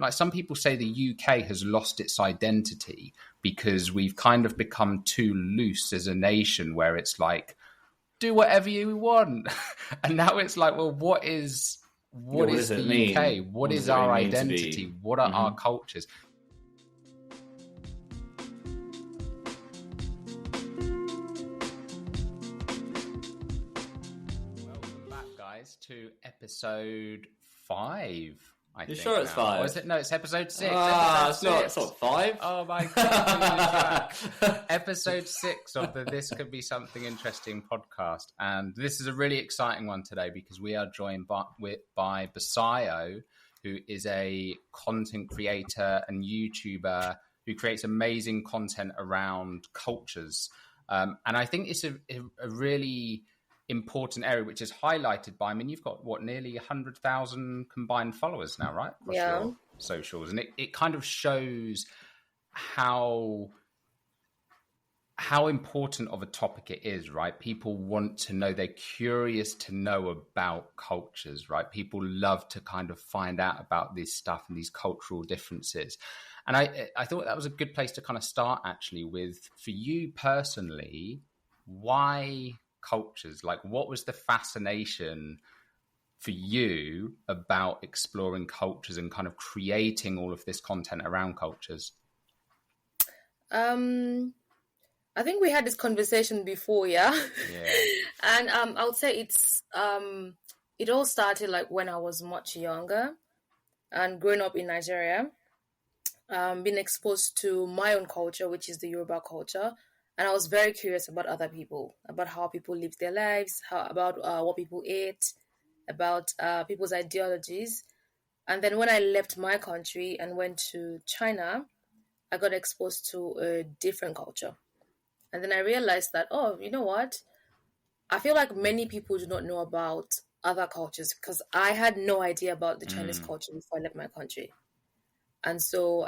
Like some people say the UK has lost its identity because we've kind of become too loose as a nation where it's like, do whatever you want. And now it's like, well, what is the UK? What is our identity? What are our cultures? Welcome back, guys, to episode 5. You sure it's 5? Or is it? No, it's episode 6. It's not 5. Oh my God. Episode 6 of the This Could Be Something Interesting podcast. And this is a really exciting one today because we are joined by Basayo, who is a content creator and YouTuber who creates amazing content around cultures. And I think it's a really important area, which is highlighted by, I mean, you've got nearly 100,000 combined followers now, right? Across your socials. And it kind of shows how important of a topic it is, right? People want to know, they're curious to know about cultures, right? People love to kind of find out about this stuff and these cultural differences. And I thought that was a good place to kind of start actually with, for you personally, why cultures? Like, what was the fascination for you about exploring cultures and kind of creating all of this content around cultures? I think we had this conversation before, yeah. And I would say it all started like when I was much younger and growing up in Nigeria, being exposed to my own culture, which is the Yoruba culture. And I was very curious about other people, about how people live their lives, about what people eat, about people's ideologies. And then when I left my country and went to China, I got exposed to a different culture. And then I realized that, oh, you know what? I feel like many people do not know about other cultures because I had no idea about the Chinese culture before I left my country. And so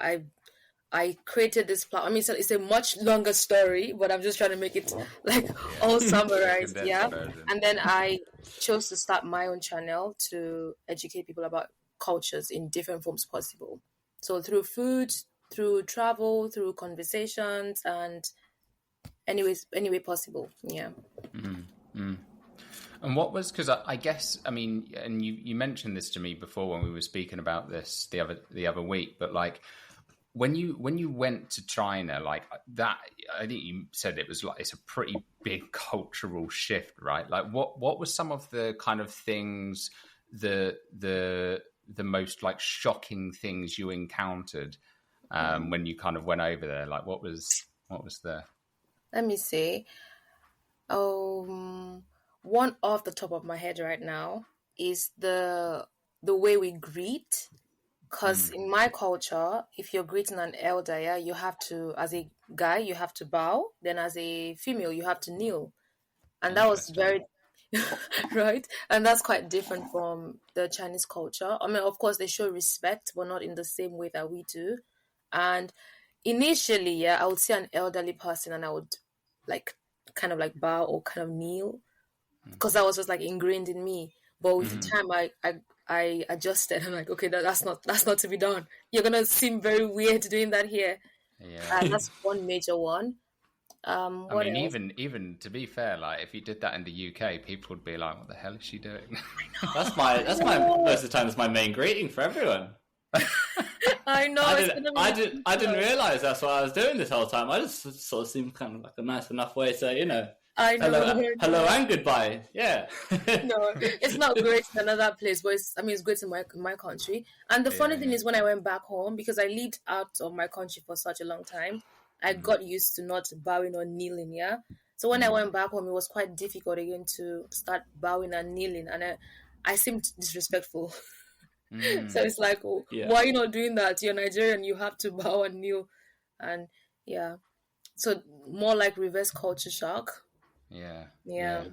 I created this platform. I mean, it's a much longer story, but I'm just trying to make it all summarized. And then I chose to start my own channel to educate people about cultures in different forms possible. So through food, through travel, through conversations, and any way possible. Yeah. Mm-hmm. And what was, because I guess, I mean, and you mentioned this to me before when we were speaking about this the other week, but like, when you went to China, like that, I think you said it was like, it's a pretty big cultural shift, right? Like what was some of the kind of things, the most like shocking things you encountered when you kind of went over there? Like what was the? Let me see. One off the top of my head right now is the way we greet. Because in my culture, if you're greeting an elder, you have to, as a guy, you have to bow. Then as a female, you have to kneel. And that was very, right? And that's quite different from the Chinese culture. I mean, of course, they show respect, but not in the same way that we do. And initially, I would see an elderly person and I would like kind of like bow or kind of kneel because that was just like ingrained in me. But with the time, I adjusted. I'm like, okay, that's not to be done. You're gonna seem very weird doing that here. Yeah, that's one major one. I mean, even to be fair, like if you did that in the UK, people would be like, "What the hell is she doing?" That's my most of the time. That's my main greeting for everyone. I know. I didn't realize that's what I was doing this whole time. I just sort of seemed kind of like a nice enough way to, you know. I know. Hello and goodbye. Yeah. No, it's not great in another place, but it's great in my country. And the funny thing is, when I went back home, because I lived out of my country for such a long time, I got used to not bowing or kneeling. Yeah. So when I went back home, it was quite difficult again to start bowing and kneeling, and I seemed disrespectful. So it's like, why are you not doing that? You're Nigerian, you have to bow and kneel, and so more like reverse culture shock. Yeah.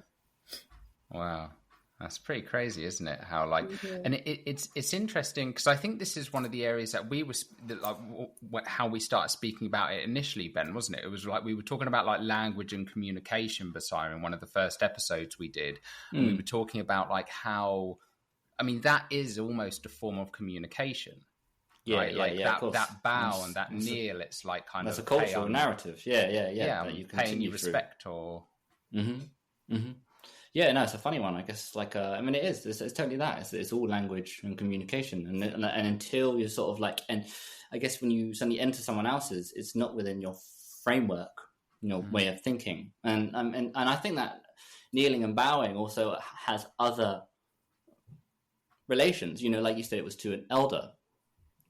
Wow, that's pretty crazy, isn't it? How like, and it's interesting because I think this is one of the areas that how we started speaking about it initially, Ben, wasn't it? It was like we were talking about like language and communication, Basayo, in one of the first episodes we did, and we were talking about like how, I mean, that is almost a form of communication, right? That bow and that kneel. It's like that's a cultural narrative. Yeah. That you paying you respect or. Yeah, no, it's a funny one. I guess, like, I mean, it is. It's totally that. It's all language and communication, and until you're sort of like, and I guess when you suddenly enter someone else's, it's not within your framework, way of thinking, and I think that kneeling and bowing also has other relations. Like you said, it was to an elder.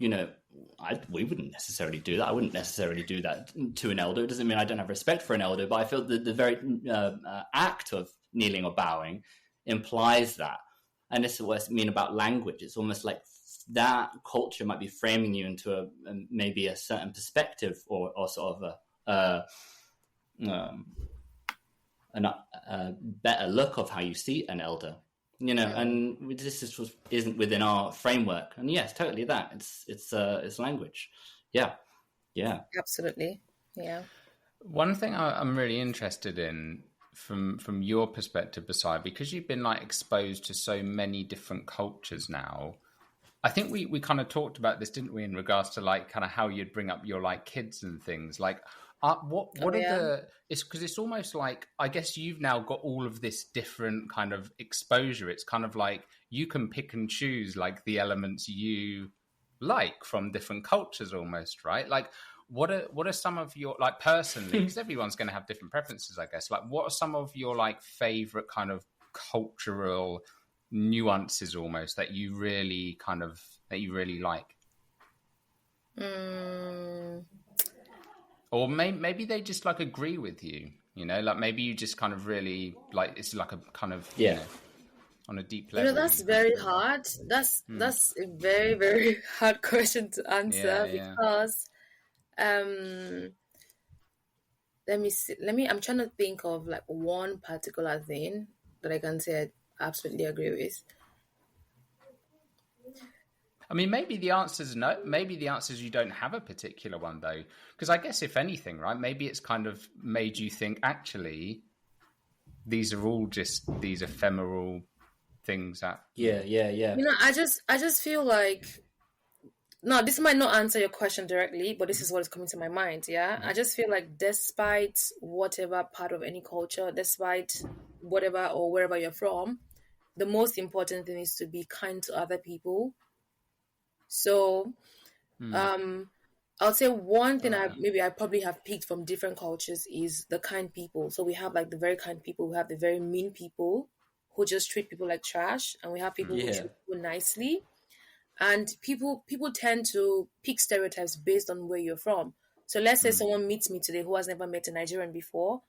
We wouldn't necessarily do that. I wouldn't necessarily do that to an elder. It doesn't mean I don't have respect for an elder, but I feel that the very act of kneeling or bowing implies that. And this is what I mean about language. It's almost like that culture might be framing you into maybe a certain perspective or sort of a better look of how you see an elder. And this isn't within our framework. And yes, totally that. It's language. Yeah. Absolutely. Yeah. One thing I'm really interested in from your perspective, Basai, because you've been like exposed to so many different cultures now. I think we kind of talked about this, didn't we, in regards to like kind of how you'd bring up your like kids and things like. It's because it's almost like, I guess you've now got all of this different kind of exposure. It's kind of like you can pick and choose like the elements you like from different cultures almost, right? Like what are some of your, like personally, because everyone's going to have different preferences, I guess, like what are some of your like favorite kind of cultural nuances almost that you really like? Or maybe they just like agree with you, like maybe you just kind of really like, it's like a kind of, on a deep level. That's very hard. That's a very, very hard question to answer because, let me see. I'm trying to think of like one particular thing that I can say I absolutely agree with. I mean, maybe the answer is no. Maybe the answer is you don't have a particular one, though. Because I guess, if anything, right, maybe it's kind of made you think, actually, these are all just these ephemeral things that... Yeah. I just feel like... No, this might not answer your question directly, but this is what is coming to my mind, yeah? I just feel like despite whatever part of any culture, despite whatever or wherever you're from, the most important thing is to be kind to other people. So, I'll say one thing I probably have picked from different cultures is the kind people. So we have like the very kind people, we have the very mean people who just treat people like trash, and we have people who treat people nicely. And people tend to pick stereotypes based on where you're from. So let's say someone meets me today who has never met a Nigerian before,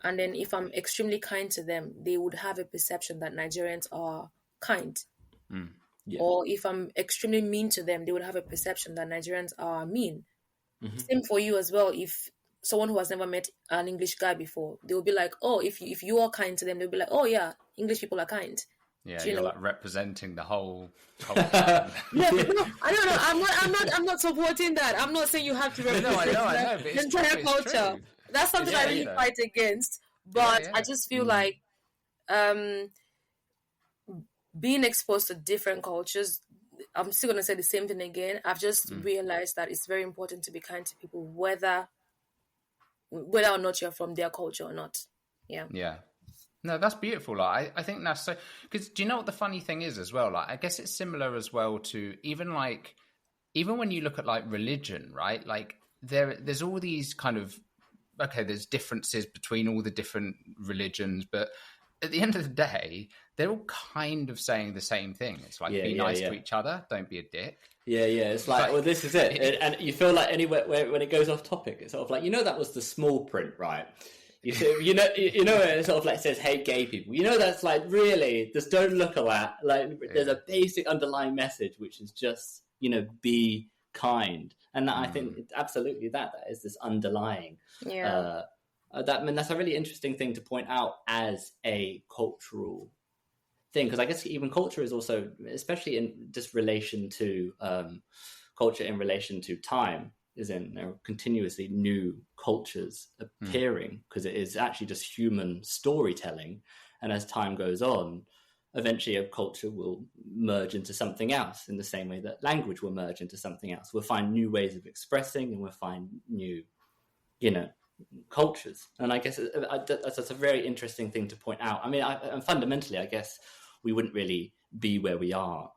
and then if I'm extremely kind to them, they would have a perception that Nigerians are kind. Yeah. Or if I'm extremely mean to them, they would have a perception that Nigerians are mean. Same for you as well. If someone who has never met an English guy before, they will be like, oh, if you are kind to them, they'll be like, oh yeah, English people are kind. Yeah, you're like representing the whole yeah, no, I'm not supporting that. I'm not saying you have to represent I know, but the entire culture. True. That's something I really fight against. But I just feel like being exposed to different cultures, I'm still going to say the same thing again. I've just realized that it's very important to be kind to people, whether or not you're from their culture or not. Yeah. Yeah. No, that's beautiful. Like, I think that's so, because do you know what the funny thing is as well? Like, I guess it's similar as well to even when you look at like religion, right? Like there's all these kind of, okay, there's differences between all the different religions, but at the end of the day, they're all kind of saying the same thing. It's like, be nice to each other. Don't be a dick. Yeah. It's like, well, this is it. And you feel like anywhere when it goes off topic, it's sort of like, that was the small print, right? You know, it sort of like says, "Hey, gay people." That's like really just don't look at that. Like, there's a basic underlying message, which is just be kind, and I think it's absolutely that is this underlying. Yeah. That's a really interesting thing to point out as a cultural thing, because I guess even culture is also, especially in just relation to culture in relation to time. There are continuously new cultures appearing because it is actually just human storytelling, and as time goes on, eventually a culture will merge into something else in the same way that language will merge into something else. We'll find new ways of expressing, and we'll find new, cultures. And I guess that's a very interesting thing to point out. I mean, and fundamentally, I guess we wouldn't really be where we are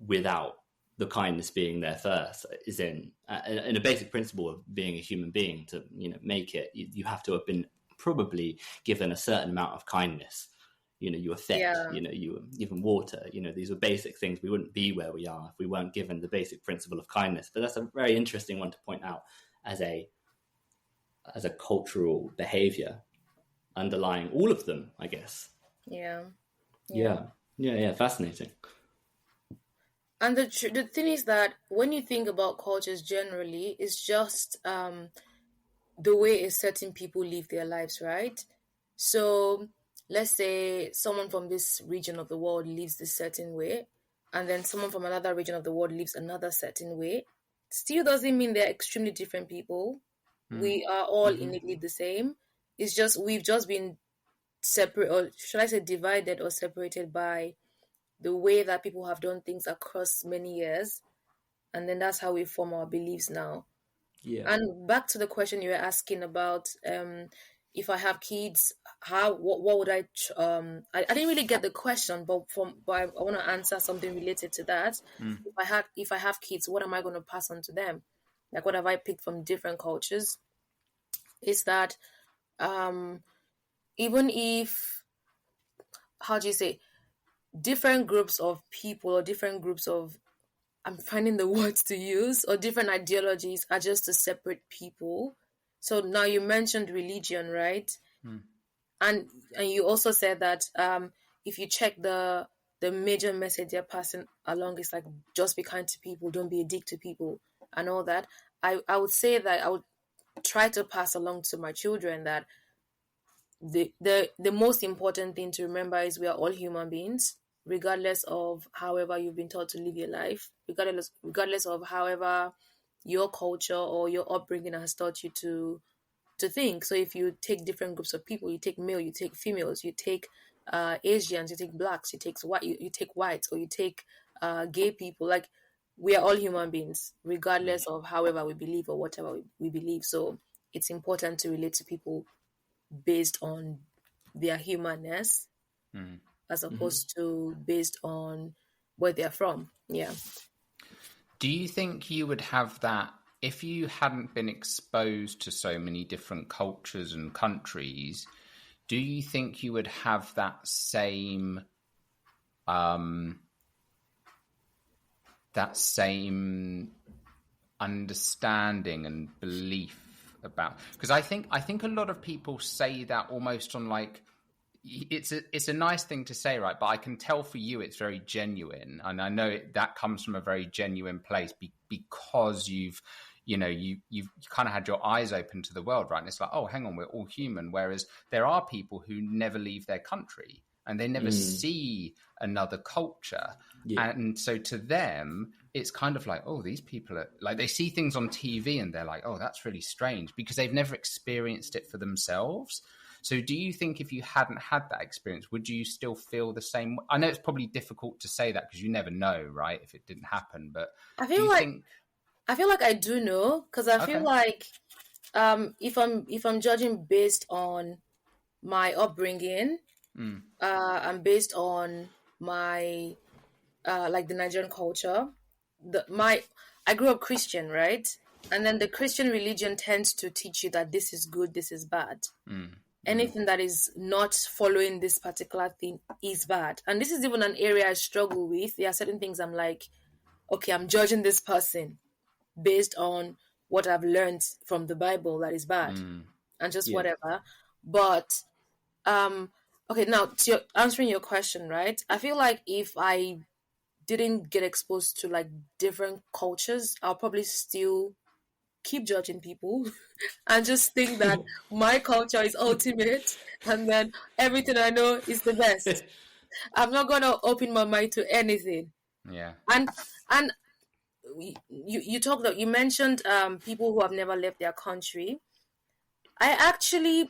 without the kindness being there first. Is in a basic principle of being a human being, to make it, you have to have been probably given a certain amount of kindness. You were fed, you were given water. These were basic things. We wouldn't be where we are if we weren't given the basic principle of kindness. But that's a very interesting one to point out as a cultural behavior underlying all of them, I guess. Yeah. Fascinating. And the thing is that when you think about cultures generally, it's just the way a certain people live their lives, right? So let's say someone from this region of the world lives this certain way, and then someone from another region of the world lives another certain way. Still doesn't mean they're extremely different people. We are all innately the same. It's just we've just been separate, or should I say divided or separated by the way that people have done things across many years, and then that's how we form our beliefs now. Yeah. And back to the question you were asking about, if I have kids, what would I didn't really get the question, but I want to answer something related to that. If I have kids, what am I going to pass on to them? Like, what have I picked from different cultures? Is that even if, how do you say, different groups of people or different groups of, I'm finding the words to use, or different ideologies are just to separate people. So now you mentioned religion, right? And you also said that if you check the major message they're passing along is like, just be kind to people, don't be a dick to people, and all that. I would say that I would try to pass along to my children that the most important thing to remember is we are all human beings, regardless of however you've been taught to live your life, regardless of however your culture or your upbringing has taught you to think. So if you take different groups of people, you take male, you take females, you take Asians, you take blacks, you take whites, or you take gay people, like, we are all human beings, regardless of however we believe or whatever we believe. So it's important to relate to people based on their humanness, as opposed to based on where they're from. Yeah. Do you think you would have that if you hadn't been exposed to so many different cultures and countries? Do you think you would have that same understanding and belief about? Because I think a lot of people say that almost on like, it's a nice thing to say, right? But I can tell for you it's very genuine, and I know that comes from a very genuine place because you've kind of had your eyes open to the world, right? And it's like, oh, hang on, we're all human. Whereas there are people who never leave their country and they never see another culture. Yeah. And so to them, it's kind of like, oh, these people are like, they see things on TV and they're like, oh, that's really strange, because they've never experienced it for themselves. So do you think if you hadn't had that experience, would you still feel the same? I know it's probably difficult to say that because you never know, right, if it didn't happen. But I feel like I do know, because I feel like if I'm judging based on my upbringing, and based on my like the Nigerian culture, I grew up Christian, right? And then the Christian religion tends to teach you that this is good, this is bad. Anything that is not following this particular thing is bad. And this is even an area I struggle with. There are certain things I'm like, okay, I'm judging this person based on what I've learned from the Bible that is bad, and just whatever. But okay, now to answering your question, right? I feel like if I didn't get exposed to like different cultures, I'll probably still keep judging people and just think that my culture is ultimate, and then everything I know is the best. I'm not gonna open my mind to anything. Yeah. And you mentioned people who have never left their country. I actually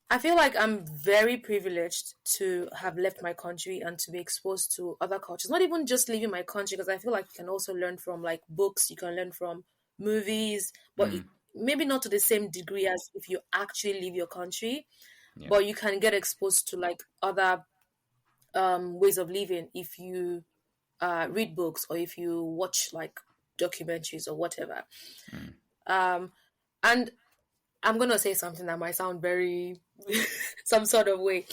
I feel like I'm very privileged to have left my country and to be exposed to other cultures. Not even just leaving my country, because I feel like you can also learn from like books, you can learn from movies, but maybe not to the same degree as if you actually leave your country. Yeah. But you can get exposed to like other ways of living if you read books or if you watch like documentaries or whatever. And I'm going to say something that might sound very some sort of way.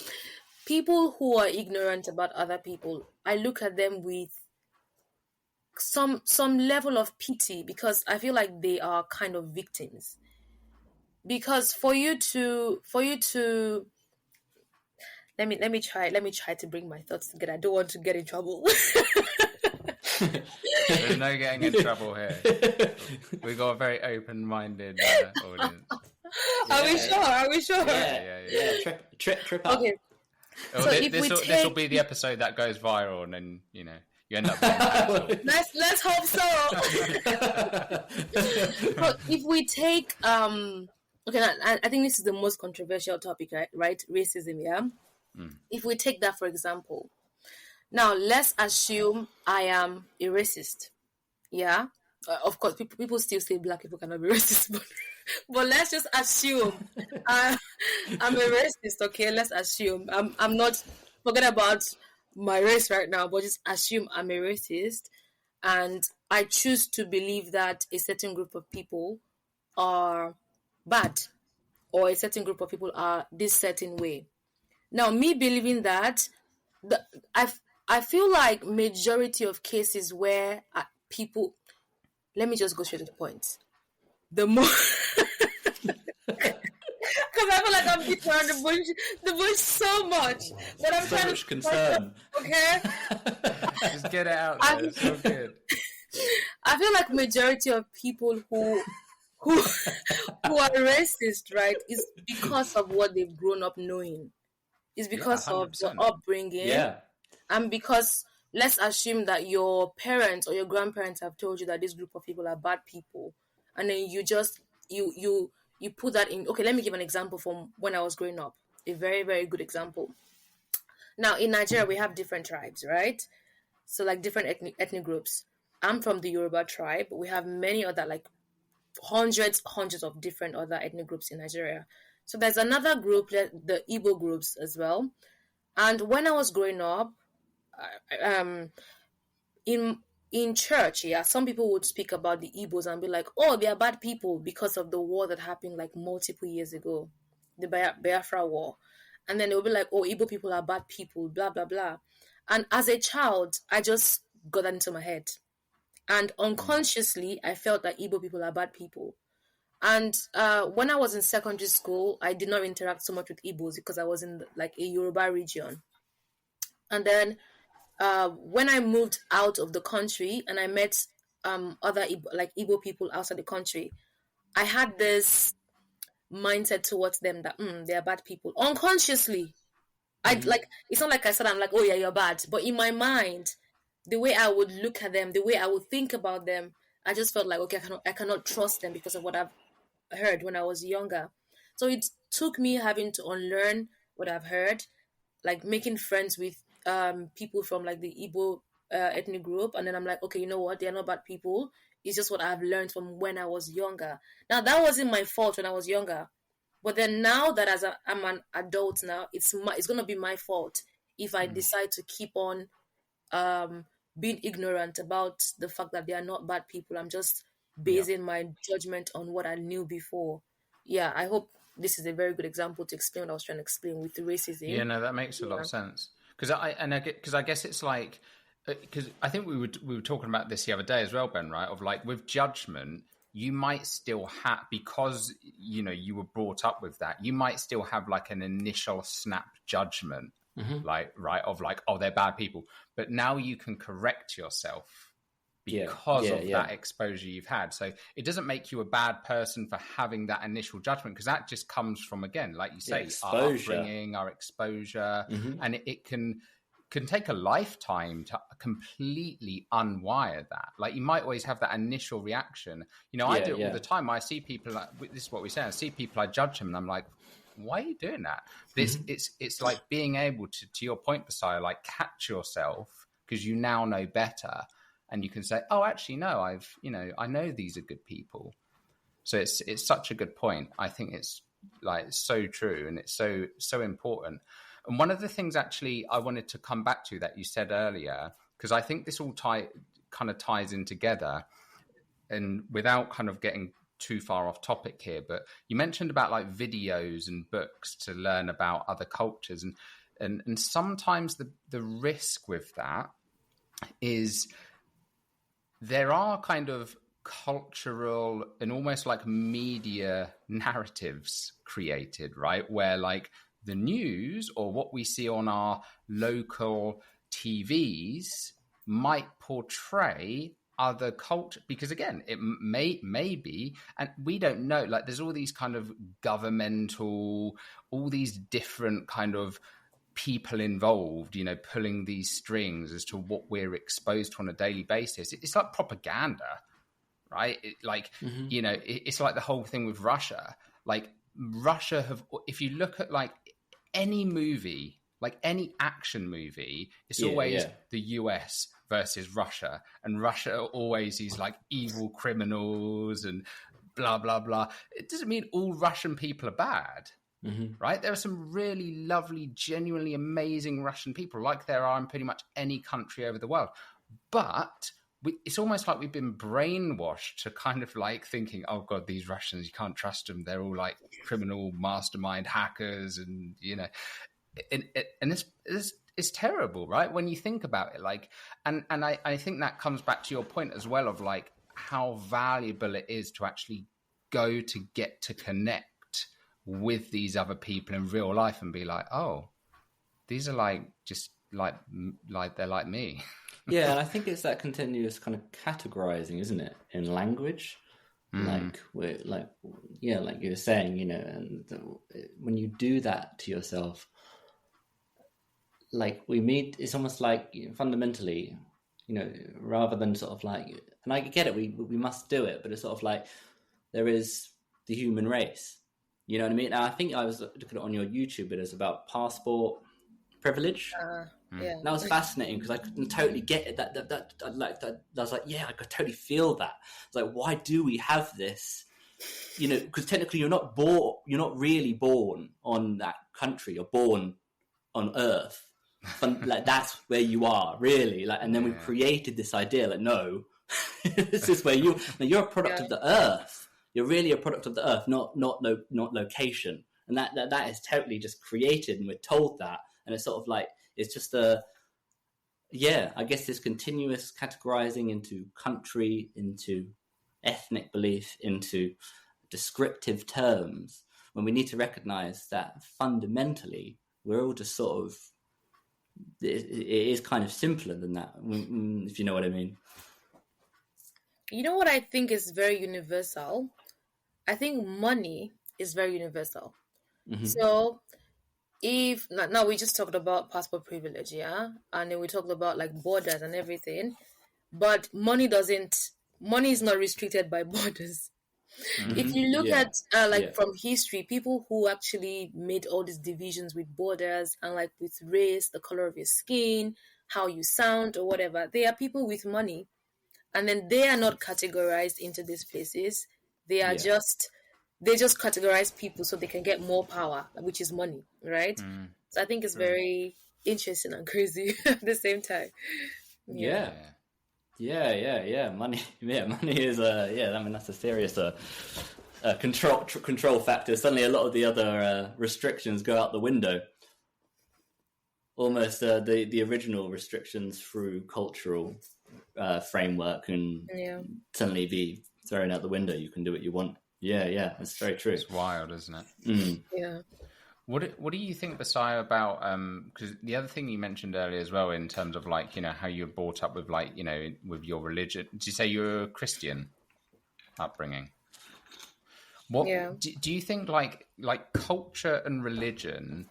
People who are ignorant about other people, I look at them with some level of pity, because I feel like they are kind of victims. Because for you to let me try to bring my thoughts together. I don't want to get in trouble. There's no getting in trouble here. We got a very open-minded audience. Are we sure? Yeah. Trip up. Okay. So this will be the episode that goes viral, and then you end up being let's hope so. But if we take okay, I think this is the most controversial topic, right? Racism, yeah. If we take that for example, now let's assume I am a racist, yeah. Of course, people still say black people cannot be racist, but let's just assume I'm a racist. Okay, let's assume I'm not. Forget about my race right now, but just assume I'm a racist, and I choose to believe that a certain group of people are bad, or a certain group of people are this certain way. Now, me believing that, I feel like majority of cases where people. Let me just go straight to the point. The more, because I feel like I'm beating around the bush so much, but I'm so trying much to concern. Okay, just get it out there. It's so good. I feel like majority of people who are racist, right, is because of what they've grown up knowing. It's because of the upbringing, and because. Let's assume that your parents or your grandparents have told you that this group of people are bad people, and then you just you put that in. Okay, let me give an example from when I was growing up. A very, very good example. Now in Nigeria we have different tribes, right? So like different ethnic groups. I'm from the Yoruba tribe. We have many other like hundreds of different other ethnic groups in Nigeria. So there's another group, the Igbo groups as well. And when I was growing up, in church, some people would speak about the Igbos and be like, oh, they are bad people because of the war that happened like multiple years ago, the Biafra war. And then they would be like, oh, Igbo people are bad people, blah, blah, blah. And as a child, I just got that into my head. And unconsciously, I felt that Igbo people are bad people. And when I was in secondary school, I did not interact so much with Igbos because I was in like a Yoruba region. And then when I moved out of the country and I met other Igbo people outside the country, I had this mindset towards them that they are bad people. Unconsciously, it's not like I said I'm like, oh yeah, you're bad, but in my mind, the way I would look at them, the way I would think about them, I just felt like, okay, I cannot trust them because of what I've heard when I was younger. So it took me having to unlearn what I've heard, like making friends with people from like the Igbo ethnic group, and then I'm like, okay, you know what? They're not bad people. It's just what I've learned from when I was younger. Now that wasn't my fault when I was younger, but then now that I'm an adult now, it's gonna be my fault if I decide to keep on being ignorant about the fact that they are not bad people. I'm just basing my judgment on what I knew before. Yeah, I hope this is a very good example to explain what I was trying to explain with the racism. Yeah, no, that makes a lot of sense. Because I guess it's like, because I think we were talking about this the other day as well, Ben, right? Of like with judgment, you might still have, because you were brought up with that, you might still have like an initial snap judgment, like of like, oh, they're bad people, but now you can correct yourself because of that exposure you've had. So it doesn't make you a bad person for having that initial judgment, because that just comes from, again, like you say, our upbringing, our exposure, and it can take a lifetime to completely unwire that. Like you might always have that initial reaction. I do it all the time. I see people, this is what we say, I see people, I judge them and I'm like, why are you doing that? But it's like being able to your point, Basaya, like catch yourself because you now know better, and you can say, oh, actually, no, I know these are good people. So it's such a good point. I think it's like so true, and it's so important. And one of the things actually I wanted to come back to that you said earlier, because I think this all kind of ties in together, and without kind of getting too far off topic here, but you mentioned about like videos and books to learn about other cultures, and sometimes the risk with that is there are kind of cultural and almost like media narratives created, right? Where like the news or what we see on our local TVs might portray other culture, because again, it may be, and we don't know, like there's all these kind of governmental, all these different kind of people involved, pulling these strings as to what we're exposed to on a daily basis. It's like propaganda, right? It's like the whole thing with Russia. Like Russia if you look at like any movie, like any action movie, it's always the US versus Russia, and Russia are always these like evil criminals and blah, blah, blah. It doesn't mean all Russian people are bad, right? There are some really lovely, genuinely amazing Russian people, like there are in pretty much any country over the world. But it's almost like we've been brainwashed to kind of like thinking, oh God, these Russians, you can't trust them. They're all like criminal mastermind hackers, and, and it's terrible, right? When you think about it, like, and I think that comes back to your point as well of like how valuable it is to actually go to get to connect with these other people in real life and be like, oh, these are like, just like they're like me. Yeah, and I think it's that continuous kind of categorizing, isn't it, in language? Like we're like you were saying, and when you do that to yourself, like it's almost like fundamentally, rather than sort of like, and I get it, we must do it, but it's sort of like there is the human race. You know what I mean? And I think I was looking on your YouTube, it is about passport privilege. Yeah, that was fascinating because I couldn't totally get it. That I was like, yeah, I could totally feel that. It's like, why do we have this? Because technically you're not really born on that country. You're born on Earth, and like that's where you are really. Like, and then we created this idea, like, no, this is where you're a product of the Earth. You're really a product of the Earth, not location. And that is totally just created, and we're told that, and it's sort of like. It's just I guess this continuous categorizing into country, into ethnic belief, into descriptive terms, when we need to recognize that fundamentally we're all just sort of, it is kind of simpler than that, if you know what I mean. You know what I think is very universal? I think money is very universal. So if now we just talked about passport privilege, and then we talked about like borders and everything, but money is not restricted by borders. If you look at from history, people who actually made all these divisions with borders and like with race, the color of your skin, how you sound or whatever, they are people with money, and then they are not categorized into these places. They are they just categorize people so they can get more power, which is money, right? So I think it's very interesting and crazy at the same time. Yeah. Money is I mean, that's a serious control factor. Suddenly a lot of the other restrictions go out the window. Almost the original restrictions through cultural framework and suddenly be thrown out the window. You can do what you want. Yeah, that's very true. It's wild, isn't it? Yeah. What do you think, Basaya, about because the other thing you mentioned earlier as well, in terms of like how you're brought up with like with your religion? Did you say you're a Christian upbringing? What do you think like culture and religion,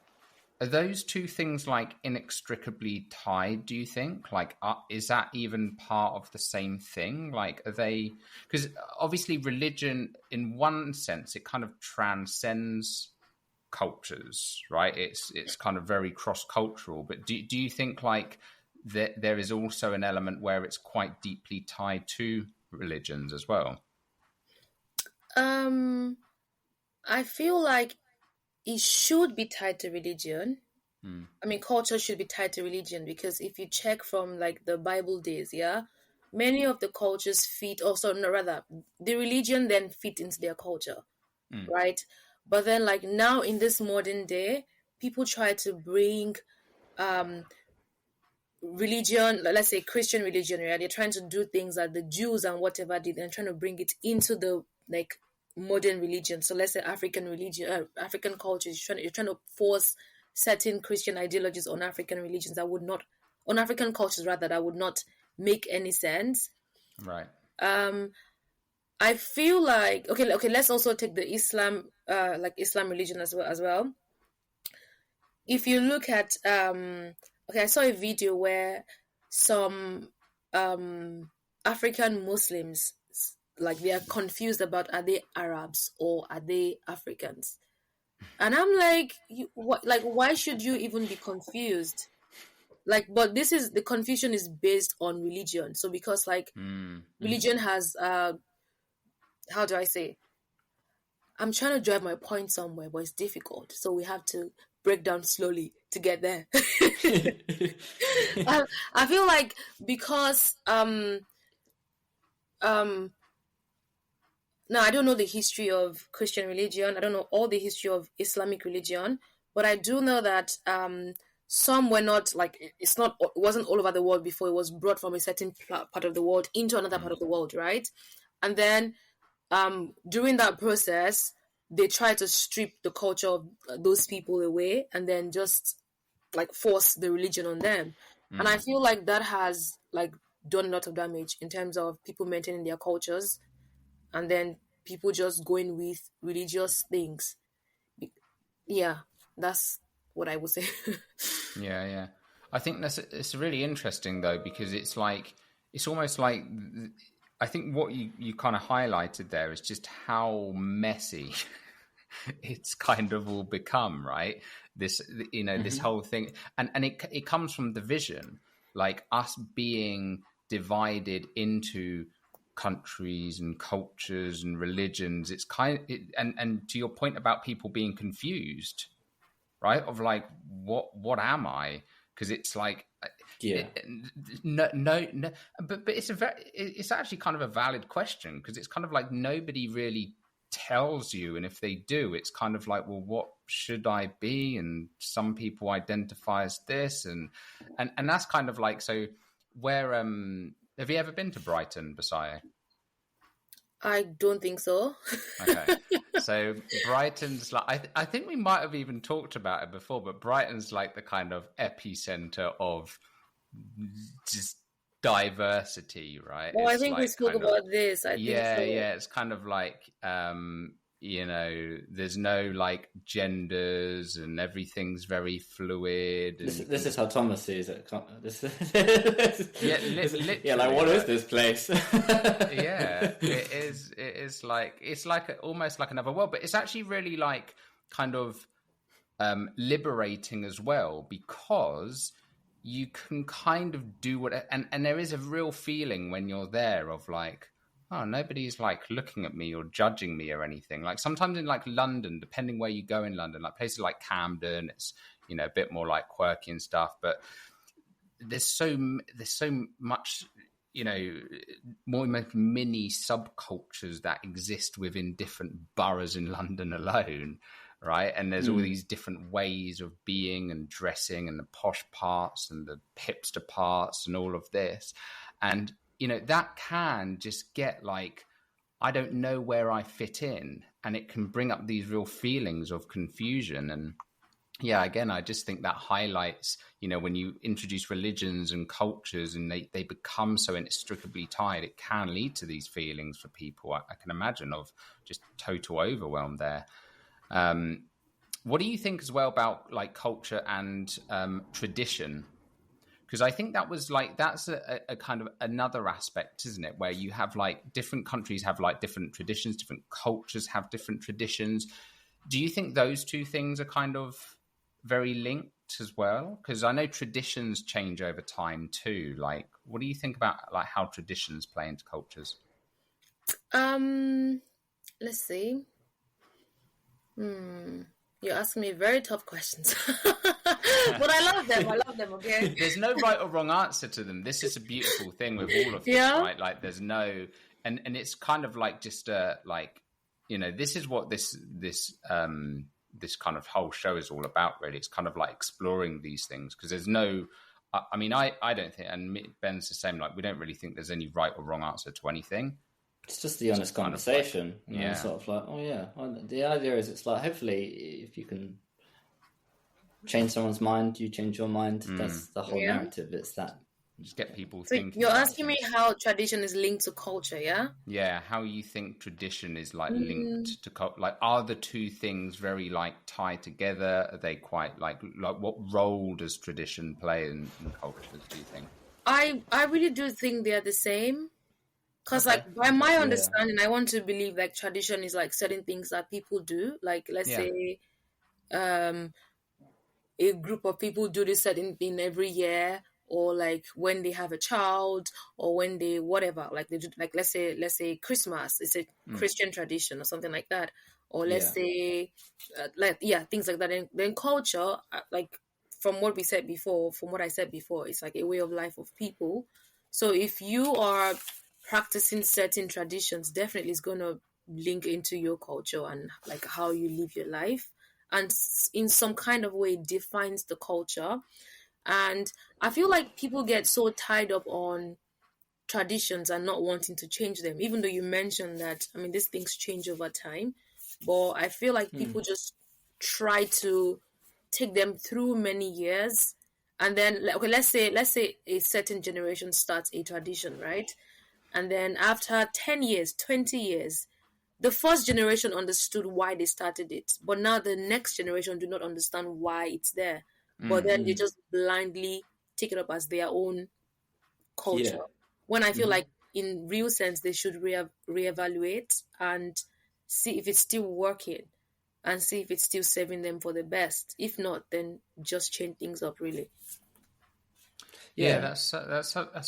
are those two things like inextricably tied, do you think? Like, is that even part of the same thing? Like, are they... Because obviously religion, in one sense, it kind of transcends cultures, right? It's kind of very cross-cultural. But do you think like that there is also an element where it's quite deeply tied to religions as well? I feel like it should be tied to religion. I mean, culture should be tied to religion, because if you check from like the Bible days, many of the cultures fit also, no, rather, the religion then fit into their culture, right? But then like now in this modern day, people try to bring religion, let's say Christian religion, right? They're trying to do things that the Jews and whatever did, and trying to bring it into the like modern religion. So let's say African religion, African cultures, you're trying to force certain Christian ideologies on African religions that would not, on African cultures rather, that would not make any sense. Right. I feel like okay. Let's also take the Islam, like Islam religion as well. If you look at I saw a video where some African Muslims, like, they are confused about, are they Arabs or are they Africans? And I'm like, why should you even be confused? Like, but the confusion is based on religion. So because like religion has how do I say? I'm trying to drive my point somewhere, but it's difficult. So we have to break down slowly to get there. I feel like because now, I don't know the history of Christian religion. I don't know all the history of Islamic religion, but I do know that some were not, like, it wasn't all over the world before it was brought from a certain part of the world into another part of the world, right? And then during that process, they try to strip the culture of those people away and then just like force the religion on them. And I feel like that has like done a lot of damage in terms of people maintaining their cultures and then people just going with religious things. Yeah, that's what I would say. Yeah. I think it's really interesting though, because it's like, it's almost like, I think what you kind of highlighted there is just how messy it's kind of all become, right? This, this whole thing. And it comes from division, like us being divided into countries and cultures and religions. It's and to your point about people being confused, right? Of like, what am I? Because it's like, no, but it's actually kind of a valid question, because it's kind of like nobody really tells you, and if they do, it's kind of like, well, what should I be? And some people identify as this, and that's kind of like, so where have you ever been to Brighton, Basayo? I don't think so. Okay. So Brighton's like, I think we might have even talked about it before, but Brighton's like the kind of epicenter of just diversity, right? Well, I think we spoke about this. I think so. Yeah. It's kind of like, there's no like genders and everything's very fluid. And this is how Thomas sees it. Yeah, like, what is this place? Yeah, it is like, it's like almost like another world, but it's actually really like kind of liberating as well, because you can kind of do what, and there is a real feeling when you're there of like, oh, nobody's like looking at me or judging me or anything. Like sometimes in like London, depending where you go in London, like places like Camden, it's, a bit more like quirky and stuff, but there's so much, more mini subcultures that exist within different boroughs in London alone. Right. And there's all these different ways of being and dressing, and the posh parts and the hipster parts and all of this. And, that can just get like, I don't know where I fit in. And it can bring up these real feelings of confusion. And yeah, again, I just think that highlights, when you introduce religions and cultures and they become so inextricably tied, it can lead to these feelings for people. I can imagine of just total overwhelm there. What do you think as well about like culture and tradition? Because I think that's a kind of another aspect, isn't it? Where you have like different countries have like different traditions, different cultures have different traditions. do you think those two things are kind of very linked as well? Because I know traditions change over time too. Like, what do you think about like how traditions play into cultures? Let's see. You're asking me very tough questions. But I love them. I love them, okay? There's no right or wrong answer to them. This is a beautiful thing with all of this, right? Like there's no, and it's kind of like just like, you know, this is what this kind of whole show is all about, really. It's kind of like exploring these things because there's no, I mean, I don't think, and Ben's the same, like we don't really think there's any right or wrong answer to anything. It's just the honest conversation. Kind of like, sort of like, oh yeah. The idea is it's like, hopefully if you can change someone's mind, you change your mind. That's the whole narrative. It's that. Just get people so thinking. You're asking me how tradition is linked to culture, yeah? Yeah, how you think tradition is like linked to culture. Like, are the two things very like tied together? Are they quite like what role does tradition play in cultures, do you think? I really do think they're the same. Because like by my understanding, I want to believe like tradition is like certain things that people do. Like let's say a group of people do this certain thing every year, or like when they have a child, or when they whatever, like they do, like let's say Christmas, it's a Christian tradition or something like that, or let's say things like that. And then culture, like from what I said before, it's like a way of life of people. So if you are practicing certain traditions, definitely is going to link into your culture and like how you live your life, and in some kind of way defines the culture. And I feel like people get so tied up on traditions and not wanting to change them, even though you mentioned that, I mean, these things change over time, but I feel like people just try to take them through many years, and then okay, let's say a certain generation starts a tradition, right? And then after 10 years, 20 years, the first generation understood why they started it. But now the next generation do not understand why it's there. But then they just blindly take it up as their own culture. Yeah. When I feel like in real sense, they should reevaluate and see if it's still working and see if it's still serving them for the best. If not, then just change things up, really. Yeah, that's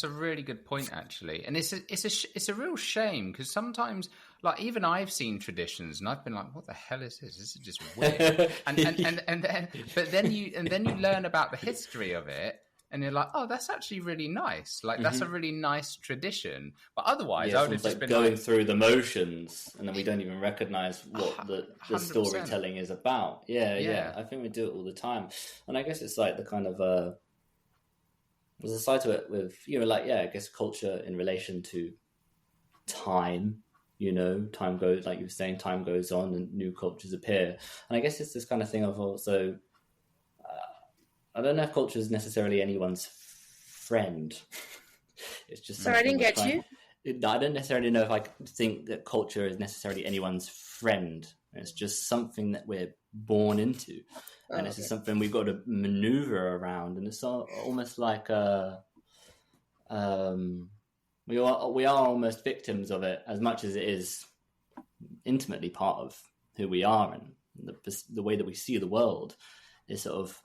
a really good point, actually, and it's a real shame because sometimes, like, even I've seen traditions and I've been like, "What the hell is this? This is just weird." and then you learn about the history of it, and you're like, "Oh, that's actually really nice. Like, that's a really nice tradition." But otherwise, I would have just been going through the motions, and then we don't even recognize what the storytelling is about. Yeah. I think we do it all the time, and I guess it's like the kind of there's a side to it with, you know, like, I guess culture in relation to time, you know, time goes, like you were saying, time goes on and new cultures appear. And I guess it's this kind of thing of also, I don't know if culture is necessarily anyone's friend. It's just... Sorry, I didn't get you. I don't necessarily know if I think that culture is necessarily anyone's friend. It's just something that we're born into. And this is something we've got to maneuver around, and it's almost like we are almost victims of it as much as it is intimately part of who we are, and the way that we see the world is sort of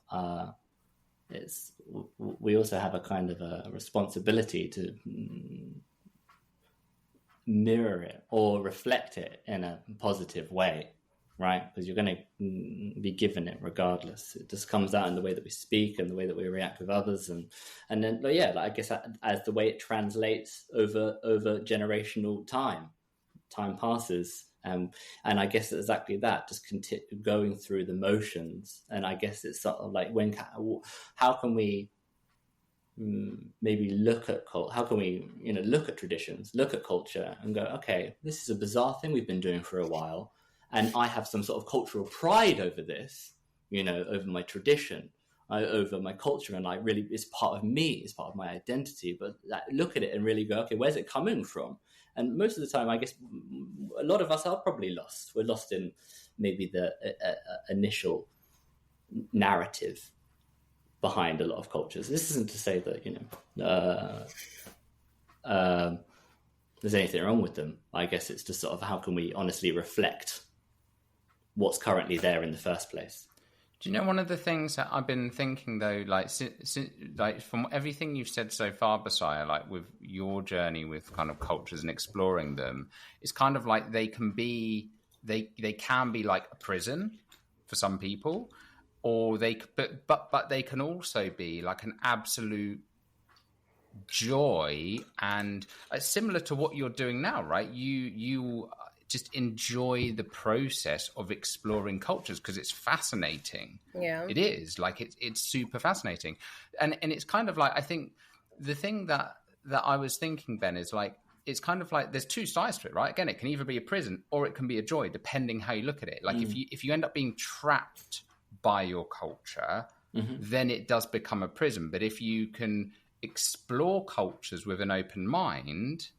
we also have a kind of a responsibility to mirror it or reflect it in a positive way. Right, because you're going to be given it regardless. It just comes out in the way that we speak and the way that we react with others, and then I guess as the way it translates over generational time passes, and I guess exactly that, just going through the motions. And I guess it's sort of like how can we maybe look at how can we look at traditions, look at culture, and go, okay, this is a bizarre thing we've been doing for a while. And I have some sort of cultural pride over this, over my tradition, over my culture. And it's part of me, it's part of my identity. But look at it and really go, okay, where's it coming from? And most of the time, I guess a lot of us are probably lost. We're lost in maybe the initial narrative behind a lot of cultures. This isn't to say that, there's anything wrong with them. I guess it's just sort of how can we honestly reflect what's currently there in the first place. Do you know one of the things that I've been thinking though, like like from everything you've said so far, Basaya, like with your journey with kind of cultures and exploring them, it's kind of like they can be like a prison for some people, or but they can also be like an absolute joy, and similar to what you're doing now, right? You just enjoy the process of exploring cultures because it's fascinating. Yeah, it is like it's super fascinating, and it's kind of like, I think the thing that I was thinking, Ben, is like, it's kind of like there's two sides to it, right? Again, it can either be a prison or it can be a joy, depending how you look at it. Like if you end up being trapped by your culture, then it does become a prison. But if you can explore cultures with an open mind,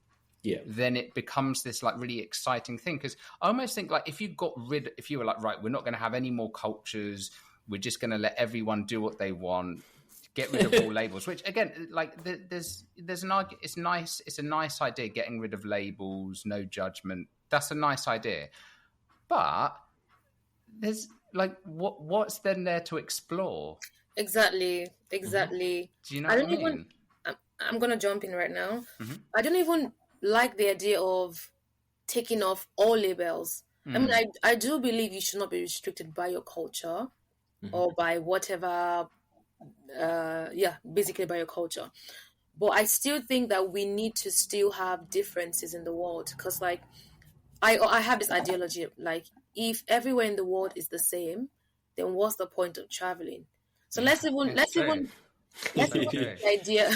then it becomes this like really exciting thing. Because I almost think like if you were like, right, we're not going to have any more cultures, we're just going to let everyone do what they want, get rid of all labels, which again, like there's an argument. It's a nice idea, getting rid of labels, no judgment. That's a nice idea. But there's like, what's then there to explore? Exactly. Do you know what I mean? I'm going to jump in right now. I don't even like the idea of taking off all labels. I mean, I do believe you should not be restricted by your culture or by whatever, basically by your culture. But I still think that we need to still have differences in the world, because like I have this ideology, like if everywhere in the world is the same, then what's the point of traveling? So let's take the idea.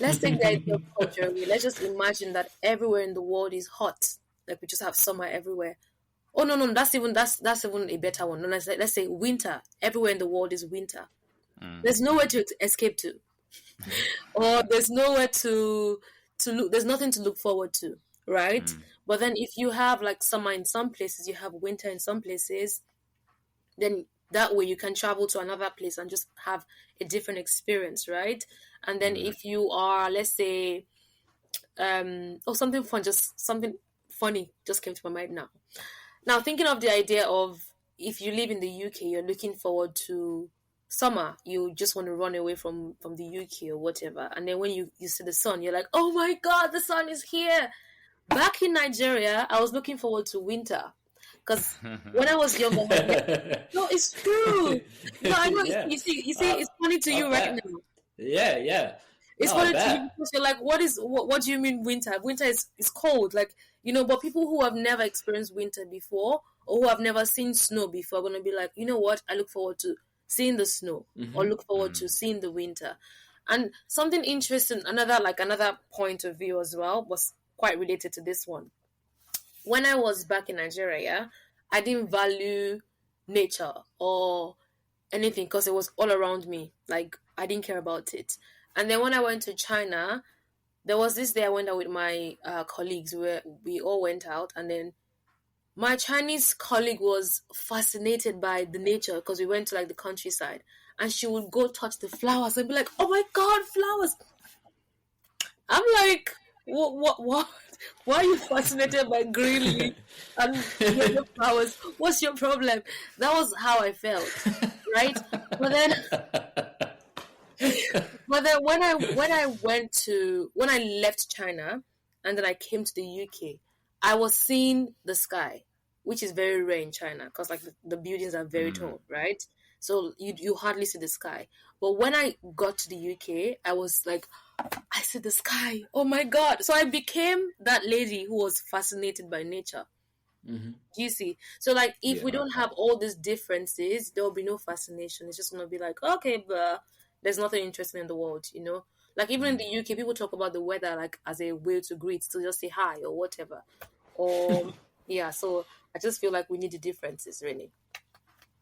Let's take the idea of culture. Let's just imagine that everywhere in the world is hot. Like we just have summer everywhere. Oh no, that's even a better one. No, let's say winter. Everywhere in the world is winter. There's nowhere to escape to, or there's nowhere to look. There's nothing to look forward to, right? But then if you have like summer in some places, you have winter in some places, then that way you can travel to another place and just have a different experience, right? And then if you are, let's say, something funny just came to my mind now. Now, thinking of the idea of if you live in the UK, you're looking forward to summer, you just want to run away from the UK or whatever. And then when you see the sun, you're like, oh my God, the sun is here. Back in Nigeria, I was looking forward to winter. Because when I was younger, no, it's true. No, I know. You see, it's funny to you right now. Yeah. It's funny to you because you're like, what do you mean winter? Winter is cold, like, you know. But people who have never experienced winter before, or who have never seen snow before, are gonna be like, you know what? I look forward to seeing the snow, or look forward to seeing the winter. And something interesting, another point of view as well, was quite related to this one. When I was back in Nigeria, I didn't value nature or anything because it was all around me. Like, I didn't care about it. And then when I went to China, there was this day I went out with my colleagues where we all went out. And then my Chinese colleague was fascinated by the nature because we went to like the countryside. And she would go touch the flowers and be like, oh my God, flowers. I'm like, what? Why are you fascinated by green leaf and yellow flowers? What's your problem? That was how I felt, right? But then when I left China and then I came to the UK, I was seeing the sky, which is very rare in China because like the buildings are very tall, right? So you hardly see the sky. But when I got to the UK, I was like, I see the sky. Oh my God. So I became that lady who was fascinated by nature. Do you see? So like if we don't have all these differences, there will be no fascination. It's just going to be like, okay, but there's nothing interesting in the world, you know? Like even in the UK, people talk about the weather like as a way to greet, to just say hi or whatever. Or so I just feel like we need the differences really.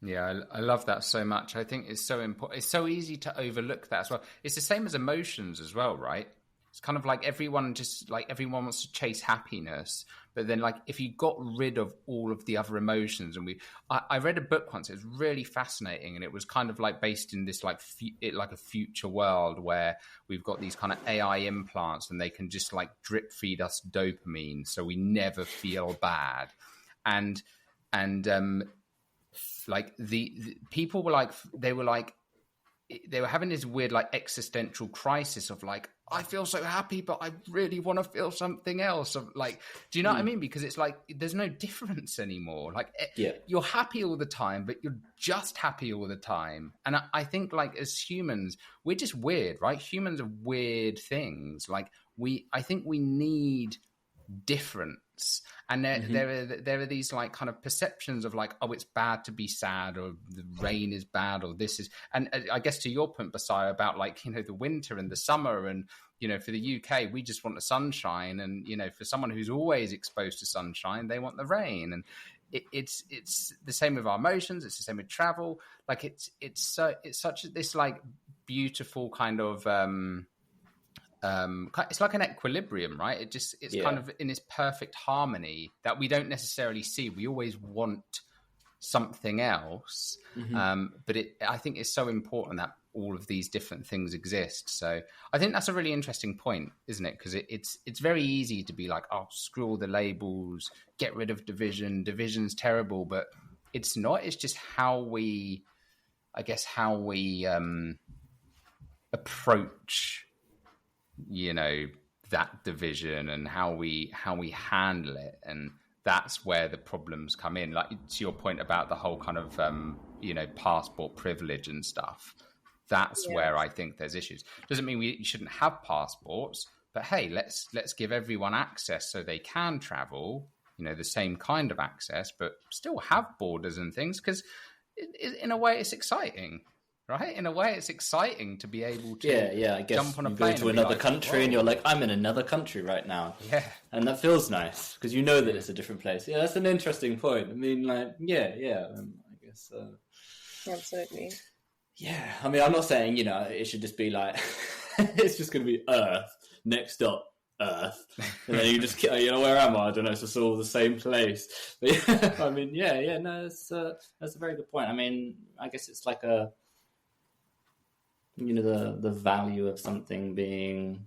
Yeah, I love that so much. I think it's so important. It's so easy to overlook that as well. It's the same as emotions as well, right? It's kind of like everyone wants to chase happiness, but then like if you got rid of all of the other emotions, and I read a book once. It was really fascinating, and it was kind of like based in this like a future world where we've got these kind of AI implants, and they can just like drip feed us dopamine, so we never feel bad, and like the people were like, they were having this weird like existential crisis of like, I feel so happy, but I really want to feel something else. Of like, do you know what I mean? Because it's like there's no difference anymore. Like, you're happy all the time, but you're just happy all the time. And I think like as humans, we're just weird, right? Humans are weird things. Like I think we need difference, and there are these like kind of perceptions of like, oh, it's bad to be sad, or the rain is bad, or this is, and I guess to your point, Basaya, about like, you know, the winter and the summer, and you know, for the UK we just want the sunshine, and you know, for someone who's always exposed to sunshine, they want the rain. And it's the same with our emotions, it's the same with travel. Like it's such this like beautiful kind of it's like an equilibrium, right? It's kind of in this perfect harmony that we don't necessarily see. We always want something else, but I think it's so important that all of these different things exist. So I think that's a really interesting point, isn't it? Because it's very easy to be like, oh, screw all the labels, get rid of division's terrible, but it's not. It's just how we approach, you know, that division, and how we handle it. And that's where the problems come in. Like to your point about the whole kind of you know, passport privilege and stuff, that's where I think there's issues. Doesn't mean we shouldn't have passports, but hey, let's give everyone access so they can travel, you know, the same kind of access, but still have borders and things, because in a way it's exciting. Right? In a way, it's exciting to be able to I guess jump on a you plane go to another country and you're like, I'm in another country right now. Yeah. And that feels nice because you know that it's a different place. Yeah, that's an interesting point. I mean, like, I guess. Absolutely. Yeah. I mean, I'm not saying, you know, it should just be like, it's just going to be Earth, next up, Earth. And then you just, you know, where am I? I don't know, it's just all the same place. But yeah, I mean, no, that's a very good point. I mean, I guess it's like you know, the value of something being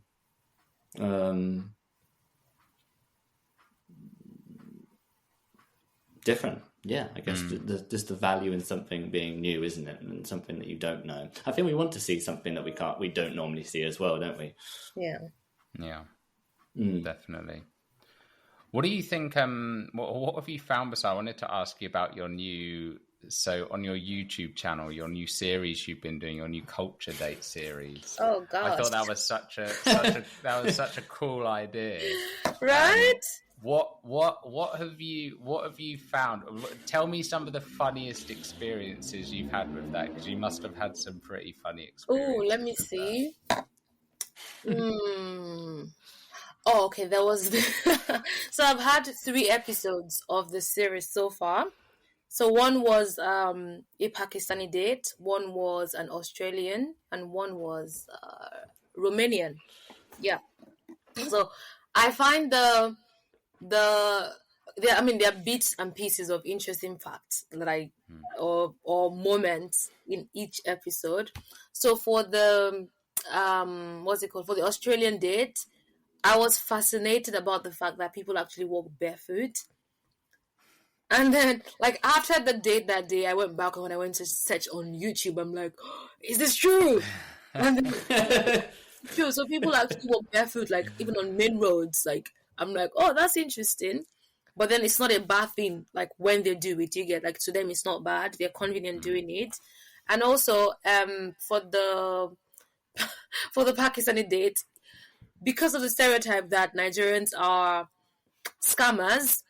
different. Yeah, I guess just the value in something being new, isn't it? And something that you don't know. I think we want to see something that we don't normally see as well, don't we? Yeah. Definitely. What do you think? What have you found, Bas? I wanted to ask you about your new. So on your YouTube channel, your new series you've been doing, your new Culture Date series. Oh gosh. I thought that was such a cool idea. Right? What have you found? Tell me some of the funniest experiences you've had with that, because you must have had some pretty funny experiences. Oh, let me see. Oh, okay. There was so I've had 3 episodes of the series so far. So one was a Pakistani date, one was an Australian, and one was Romanian. Yeah. So I find there are bits and pieces of interesting facts that or moments in each episode. So for the for the Australian date, I was fascinated about the fact that people actually walk barefoot. And then, like, after the date that day, I went back and when I went to search on YouTube, I'm like, oh, is this true? And then, true. So people actually walk barefoot, like, even on main roads. Like, I'm like, oh, that's interesting. But then it's not a bad thing, like, when they do it. You get, like, to them, it's not bad. They're convenient doing it. And also, for the Pakistani date, because of the stereotype that Nigerians are scammers,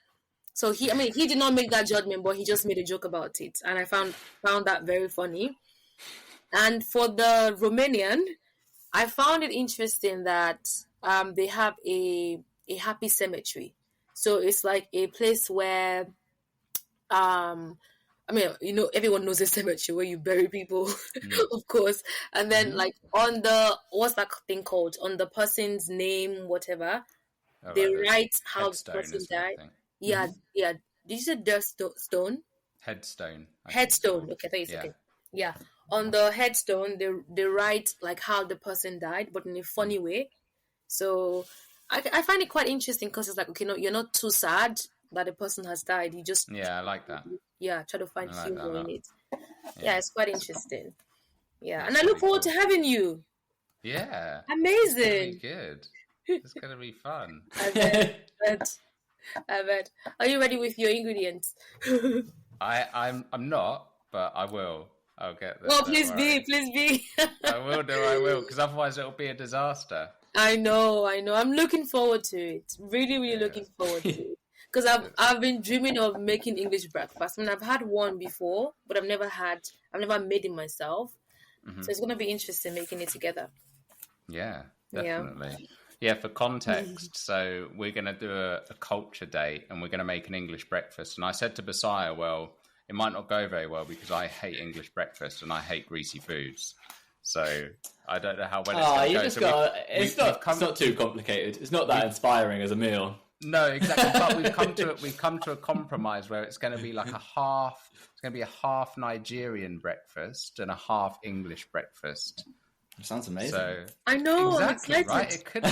so he did not make that judgment, but he just made a joke about it, and I found that very funny. And for the Romanian, I found it interesting that they have a happy cemetery. So it's like a place where, everyone knows a cemetery where you bury people, of course. And then like on the, what's that thing called? On the person's name, whatever, they write how the person died. Yeah. Did you say stone? Headstone. Headstone. Okay, I thought you said okay. Yeah. On the headstone, they write like how the person died, but in a funny way. So I find it quite interesting because it's like, okay, no, you're not too sad, that the person has died. You just I like that. Try to find I like humor that. in it. Yeah, it's quite interesting. Yeah, That's and I look really forward cool. to having you. Yeah, Amazing. it's gonna be good. It's gonna be fun. I bet. Are you ready with your ingredients? I'm not, but I will. I'll get this. Well, please be. I will, because otherwise it'll be a disaster. I know. I'm looking forward to it. Really looking forward to it. Because I've been dreaming of making English breakfast. I mean, I've had one before, but I've never made it myself. Mm-hmm. So it's going to be interesting making it together. Yeah, definitely. Yeah, for context, so we're going to do a culture date and we're going to make an English breakfast. And I said to Basaya, well, it might not go very well because I hate English breakfast and I hate greasy foods. So I don't know how well it's going to go. It's not too complicated. It's not that inspiring as a meal. No, exactly. But we've come to a compromise where it's going to be like a half Nigerian breakfast and a half English breakfast. It sounds amazing. So, I know, exactly, I'm excited. Right? It could be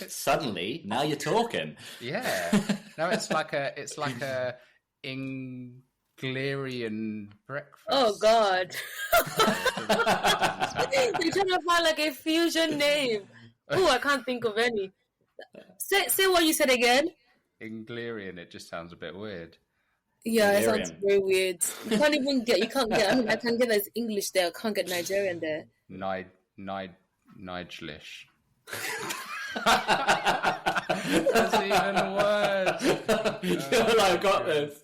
Suddenly, now you're talking. Yeah. No, it's like a Englerian breakfast. Oh God. You're trying to find like a fusion name. Oh, I can't think of any. Say what you said again. Englerian, it just sounds a bit weird. Yeah, it sounds very weird. You can't get, I mean, I can get there's English there, I can't get Nigerian there. Nigelish. That's even worse. I've got this.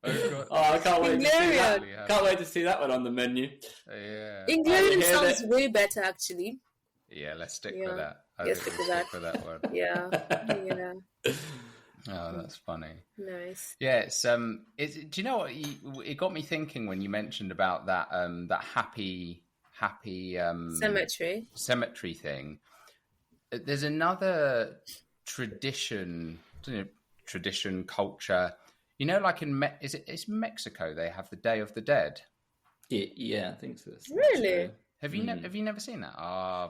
I can't wait to see that. Can't wait to see that one on the menu. Yeah. Englerian sounds way better, actually. Yeah, let's stick with that. Let's stick with that one. Yeah. Oh, that's funny. Nice. Yeah, do you know what? It got me thinking when you mentioned about that that happy cemetery thing. There's another tradition culture. You know, like it's Mexico. They have the Day of the Dead. Yeah, I think so. Really? Have you never seen that?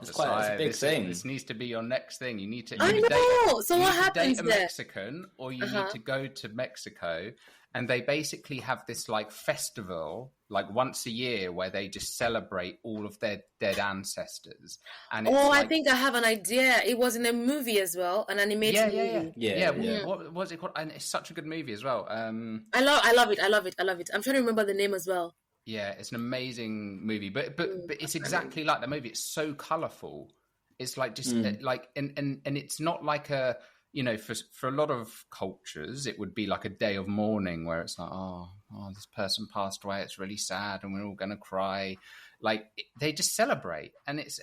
It's quite a big thing. This needs to be your next thing. You need to. I know. So what happens there? You need to date a Mexican, or you need to go to Mexico, and they basically have this like festival, like once a year, where they just celebrate all of their dead ancestors. And I think I have an idea. It was in a movie as well, an animated movie. Yeah. What was it called? And it's such a good movie as well. I love it. I'm trying to remember the name as well. Yeah, it's an amazing movie, but it's exactly like the movie. It's so colourful. It's like just like and it's not like a, you know, for a lot of cultures it would be like a day of mourning where it's like oh this person passed away, it's really sad and we're all going to cry. Like they just celebrate and it's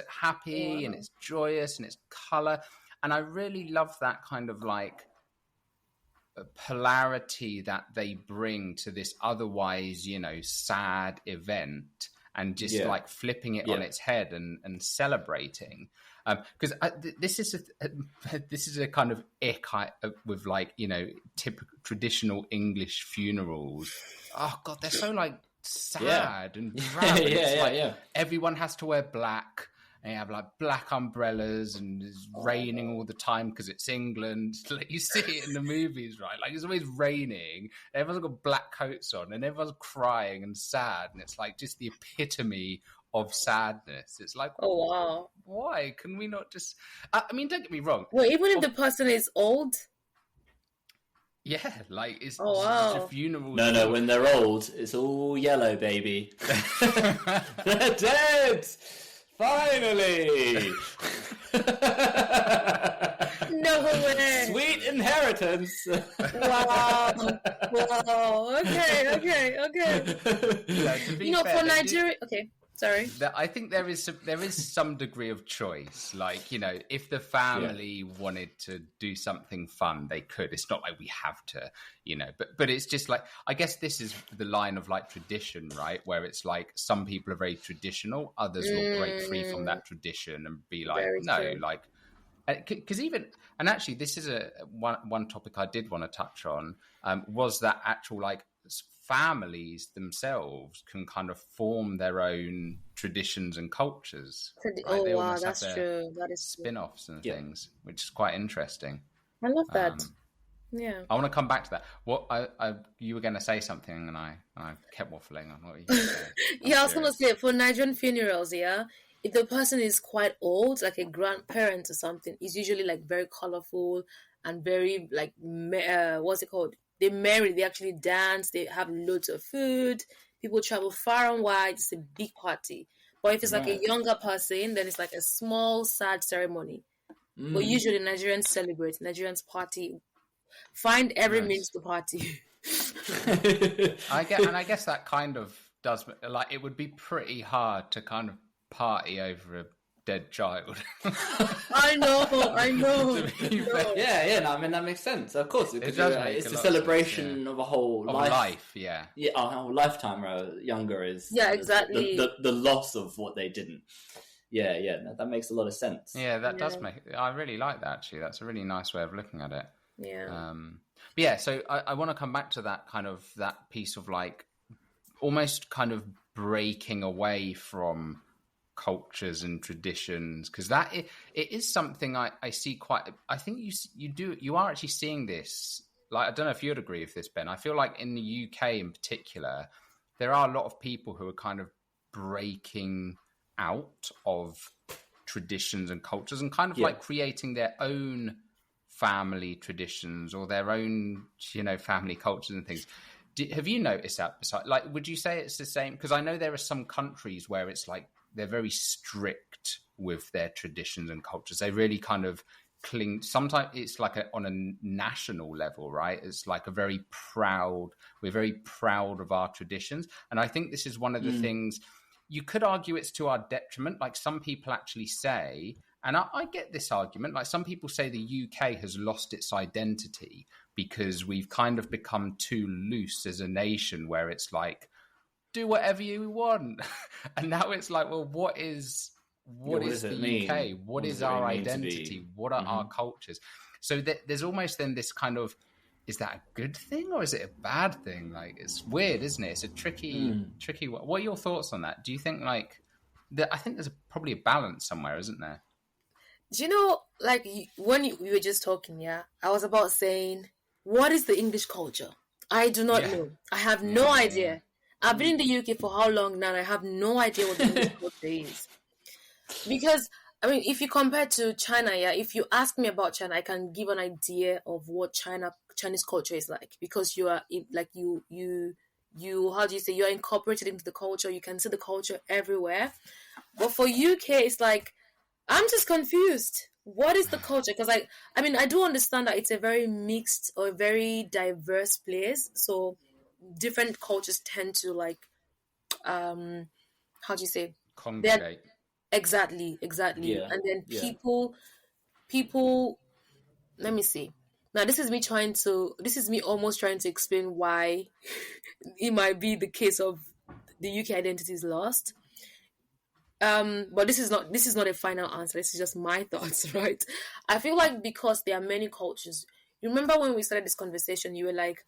happy and it's joyous and it's colour, and I really love that kind of like polarity that they bring to this otherwise, you know, sad event, and just like flipping it on its head and celebrating. Because this is a kind of ick with, like, you know, typical traditional English funerals. Oh God, they're so like sad and drab. Everyone has to wear black. And you have like black umbrellas and it's raining all the time because it's England. Like you see it in the movies, right? Like it's always raining. Everyone's got black coats on and everyone's crying and sad. And it's like just the epitome of sadness. It's like, oh wow, why can we not just? I mean, don't get me wrong. Well, even if the person is old. Yeah, like it's a funeral. No, when they're old, it's all yellow, baby. They're dead. Finally! No way! Sweet inheritance! Wow! Okay. You know, for Nigeria... Okay, sorry. I think there is some degree of choice. Like, you know, if the family wanted to do something fun, they could. It's not like we have to, you know. But it's just like, I guess this is the line of like tradition, right? Where it's like some people are very traditional, others will break free from that tradition and be like, very true. Like, because even, and actually, this is one topic I did want to touch on, was that actual like families themselves can kind of form their own traditions and cultures. Right? Oh wow, that's true. That is spin-offs and things, which is quite interesting. I love that. Yeah. I want to come back to that. What you were going to say something, and I kept waffling on what you said. Yeah, I was going to say, for Nigerian funerals, yeah, if the person is quite old, like a grandparent or something, it's usually like very colorful and very like what's it called? They marry, they actually dance, they have loads of food. People travel far and wide. It's a big party. But if it's like a younger person, then it's like a small, sad ceremony. But usually Nigerians celebrate. Nigerians party. Find every means to party. I guess that kind of does, like, it would be pretty hard to kind of party over a dead child. I know. Yeah. No, I mean, that makes sense. Of course, it does. It's a celebration of a whole life. Yeah, a whole lifetime. Younger is exactly the loss of what they didn't. Yeah. That makes a lot of sense. Yeah, that does make. I really like that. Actually, that's a really nice way of looking at it. Yeah. But yeah. So I want to come back to that kind of that piece of like almost kind of breaking away from cultures and traditions, because that it is something I see quite. I think you are actually seeing this. Like, I don't know if you'd agree with this, Ben. I feel like in the UK in particular, there are a lot of people who are kind of breaking out of traditions and cultures and kind of like creating their own family traditions or their own, family cultures and things. Have you noticed that? Like, would you say it's the same? Because I know there are some countries where it's like they're very strict with their traditions and cultures. They really kind of cling. Sometimes it's like on a national level, right? It's like we're very proud of our traditions. And I think this is one of the things, you could argue it's to our detriment. Like, some people actually say, and I get this argument, like some people say the UK has lost its identity because we've kind of become too loose as a nation, where it's like, do whatever you want. And now it's like, well, what is the UK? What is our identity? What are our cultures? So there's almost then this kind of, is that a good thing or is it a bad thing? Like, it's weird, isn't it? It's a tricky. What are your thoughts on that? Do you think I think there's probably a balance somewhere, isn't there? Do you know, like, when we were just talking, I was about saying, what is the English culture? I do not know. I have no idea. I've been in the UK for how long now? And I have no idea what the English culture is. Because, I mean, if you compare to China, if you ask me about China, I can give an idea of what Chinese culture is like. Because you are, how do you say, you're incorporated into the culture. You can see the culture everywhere. But for UK, it's like, I'm just confused. What is the culture? Because I mean, I do understand that it's a very mixed or very diverse place. So different cultures tend to like, how do you say? Congregate. Exactly. Yeah. And then people, let me see. Now, this is me almost trying to explain why it might be the case of the UK identity is lost. But this is not a final answer. This is just my thoughts, right? I feel like because there are many cultures. You remember when we started this conversation, you were like,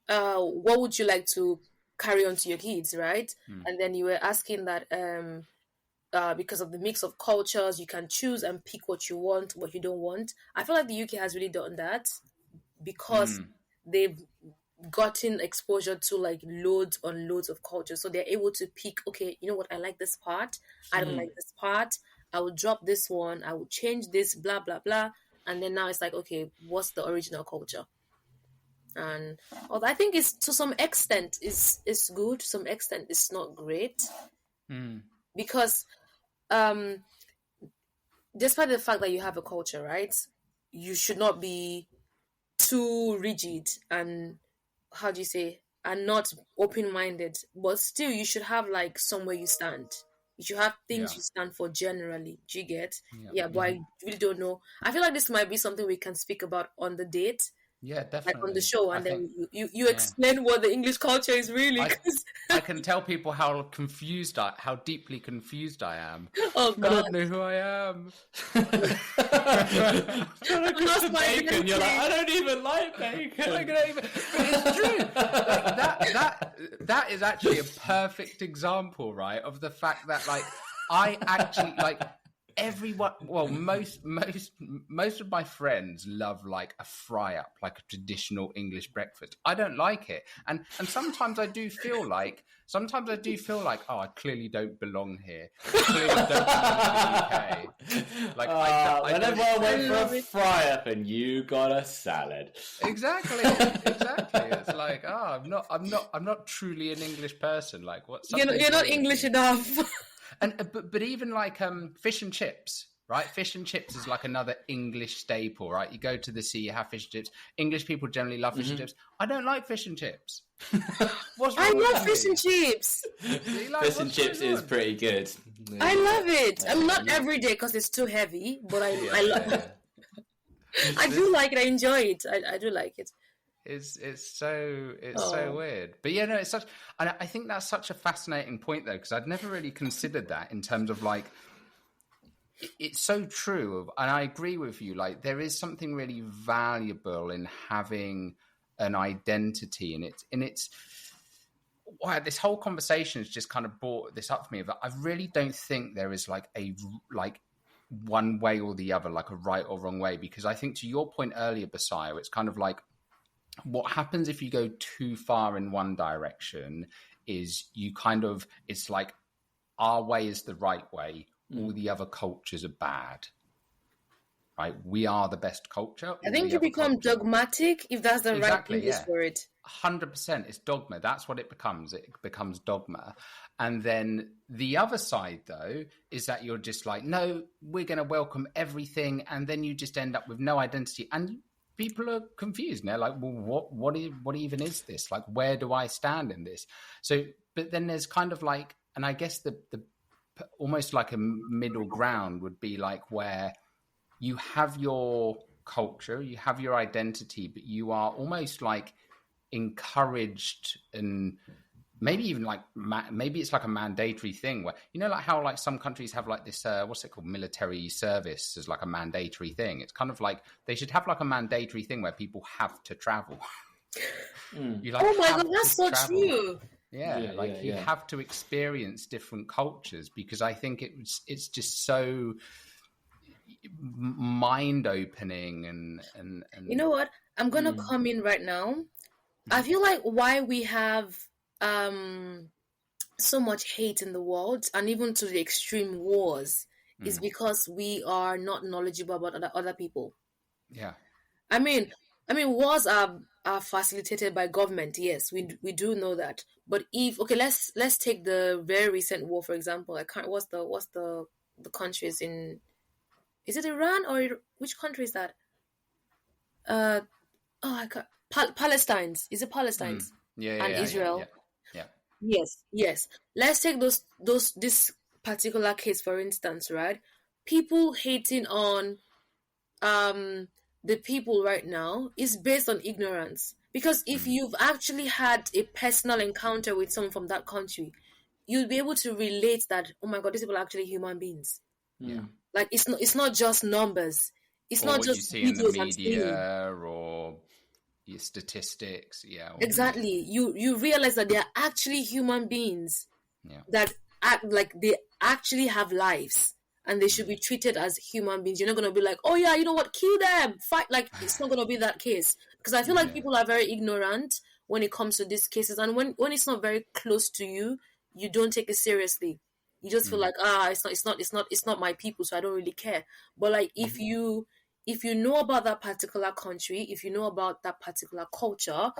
what would you like to carry on to your kids, right? And then you were asking that because of the mix of cultures, you can choose and pick what you want, what you don't want. I feel like the UK has really done that because they've gotten exposure to like loads on loads of cultures, so they're able to pick, okay, you know what, I like this part, I don't like this part, I will drop this one, I will change this, blah blah blah. And then now it's like, okay, what's the original culture? And I think it's, to some extent, is good, to some extent it's not great, because despite the fact that you have a culture, right, you should not be too rigid and, how do you say, and not open-minded, but still you should have like somewhere you stand. You should have things you stand for generally. Do you get? But I really don't know. I feel like this might be something we can speak about on the date. Yeah, definitely. Like on the show, and then you explain what the English culture is really. I can tell people how deeply confused I am. Oh God! I don't know who I am. Bacon. You're like, I don't even like bacon. But it's true. Like, that is actually a perfect example, right, of the fact that, like, I actually, like, everyone, well, most of my friends love like a fry up, like a traditional English breakfast. I don't like it, and sometimes I do feel like oh, I clearly don't belong here. I clearly don't belong to the UK. Like whenever I went for a fry up and you got a salad. Exactly. It's like, oh, I'm not truly an English person. Like, what's you're not English enough. And but even like fish and chips, right? Fish and chips is like another English staple, right? You go to the sea, you have fish and chips. English people generally love fish and chips. I don't like fish and chips. I love fish and chips. Fish and chips is pretty good. I love it. I'm not every day because it's too heavy, but I love it. I do like it. I enjoy it. I do like it. It's so weird, but yeah, no, it's such, and I think that's such a fascinating point though, because I'd never really considered that in terms of like, it's so true, and I agree with you. Like, there is something really valuable in having an identity, and it's wow, this whole conversation has just kind of brought this up for me. That I really don't think there is like one way or the other, like a right or wrong way, because I think to your point earlier, Basayo, it's kind of like, what happens if you go too far in one direction is it's like our way is the right way, all the other cultures are bad, right? We are the best culture. I think you become dogmatic, if that's the right English for it. 100%. It's dogma. That's what it becomes. It becomes dogma. And then the other side, though, is that you're just like, no, we're going to welcome everything. And then you just end up with no identity. And people are confused. And they're like, well, what even is this? Like, where do I stand in this? So, but then there's kind of like, and I guess the almost like a middle ground would be like where you have your culture, you have your identity, but you are almost like encouraged, and maybe even like maybe it's like a mandatory thing where, you know, like how like some countries have like this what's it called, military service as like a mandatory thing. It's kind of like they should have like a mandatory thing where people have to travel. You, like, oh my god, that's so true. You have to experience different cultures, because I think it's just so mind opening and you know what, I'm gonna come in right now. I feel like why we have so much hate in the world, and even to the extreme wars, is because we are not knowledgeable about other people. Yeah, I mean wars are facilitated by government. Yes, we do know that. But let's take the very recent war, for example. What's the countries in? Is it Iran or which country is that? Palestine's. Is it Palestine's? And Israel. Yeah. Yes. Let's take this particular case, for instance, right? People hating on the people right now is based on ignorance. Because if you've actually had a personal encounter with someone from that country, you'll be able to relate that, oh my god, these people are actually human beings. Yeah. Like, it's not just numbers. It's or not what just you see in the videos media or your statistics. Yeah. Exactly. You realize that they are actually human beings. Yeah. That act like they actually have lives, and they should be treated as human beings. You're not going to be like, oh yeah, you know what, kill them, fight. Like, it's not going to be that case. Because I feel like people are very ignorant when it comes to these cases. And when it's not very close to you, you don't take it seriously. You just feel like, it's not my people, so I don't really care. But like, if you know about that particular country, if you know about that particular culture,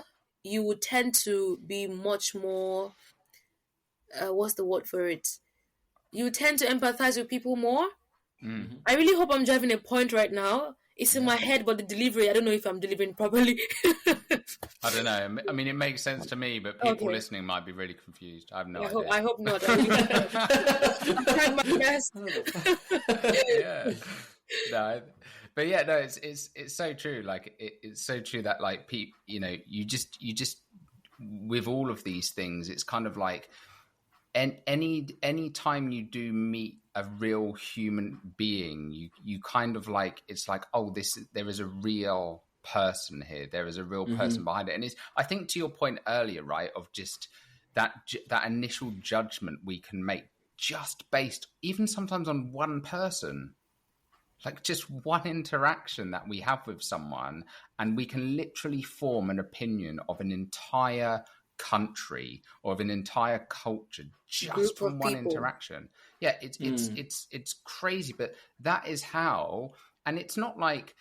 you would tend to be much more, what's the word for it? You tend to empathize with people more. Mm-hmm. I really hope I'm driving a point right now. It's in my head, but the delivery, I don't know if I'm delivering properly. I don't know. I mean, it makes sense to me, but people listening might be really confused. I have no idea. I hope not. I'm trying my best. Yeah. No, but yeah, no, it's so true. Like, it's so true that, like, people, you know, you just with all of these things, it's kind of like, and any time you do meet a real human being, you kind of like, it's like, oh, there is a real person here. There is a real person behind it. And I think to your point earlier, right, of just that initial judgment we can make just based, even sometimes on one person, like just one interaction that we have with someone, and we can literally form an opinion of an entire country or of an entire culture just from one interaction. Yeah, it's crazy, but that is how. And it's not like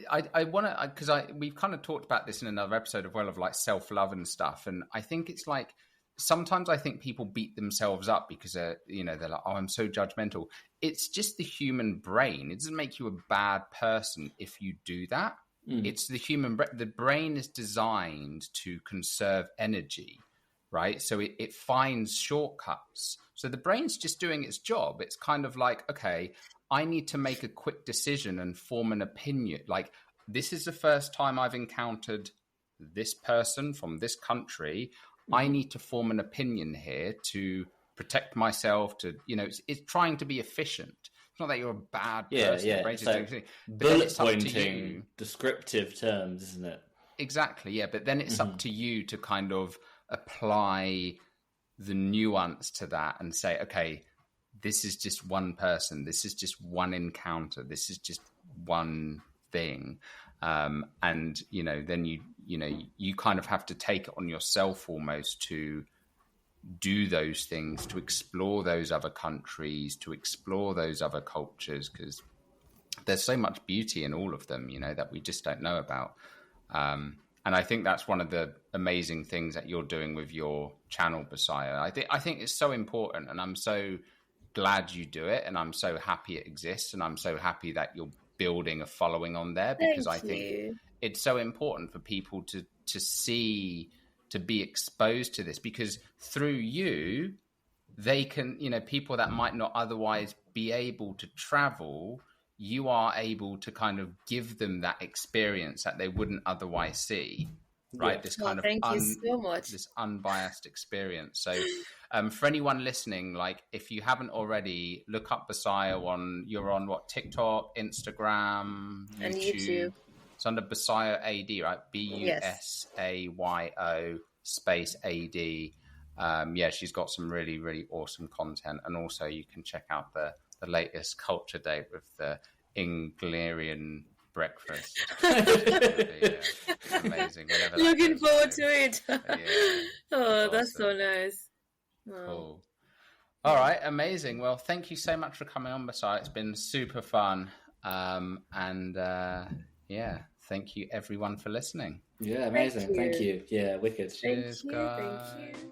I want to, because we've kind of talked about this in another episode of like self-love and stuff, and I think it's like sometimes I think people beat themselves up because they're like, oh, I'm so judgmental. It's just the human brain. It doesn't make you a bad person if you do that. It's the human brain. The brain is designed to conserve energy, right? So it finds shortcuts. So the brain's just doing its job. It's kind of like, okay, I need to make a quick decision and form an opinion. Like, this is the first time I've encountered this person from this country. I need to form an opinion here to protect myself, to, it's trying to be efficient. It's not that you're a bad person. Yeah. So bullet pointing, descriptive terms, isn't it? Exactly, yeah. But then it's up to you to kind of apply the nuance to that and say, okay, this is just one person. This is just one encounter. This is just one thing. And, then you kind of have to take it on yourself almost to do those things, to explore those other countries, to explore those other cultures, because there's so much beauty in all of them, that we just don't know about. And I think that's one of the amazing things that you're doing with your channel, Basaya. I think it's so important, and I'm so glad you do it, and I'm so happy it exists, and I'm so happy that you're building a following on there, because I think it's so important for people to see, to be exposed to this, because through you, they can, people that might not otherwise be able to travel, you are able to kind of give them that experience that they wouldn't otherwise see, right? Yeah. This kind of thank you so much. This unbiased experience. So for anyone listening, like, if you haven't already, look up Basaya you're on what, TikTok, Instagram, YouTube. And YouTube. It's under Basaya AD, right? BUSAYO space AD. She's got some really, really awesome content. And also you can check out the latest culture date with the Inglerian breakfast. Amazing. Looking forward to it. Awesome. That's so nice. Cool. All right, amazing. Well, thank you so much for coming on, Basaya. It's been super fun. Thank you everyone for listening. Yeah, amazing. Thank you. Yeah, wicked. Cheers, guys. Thank you.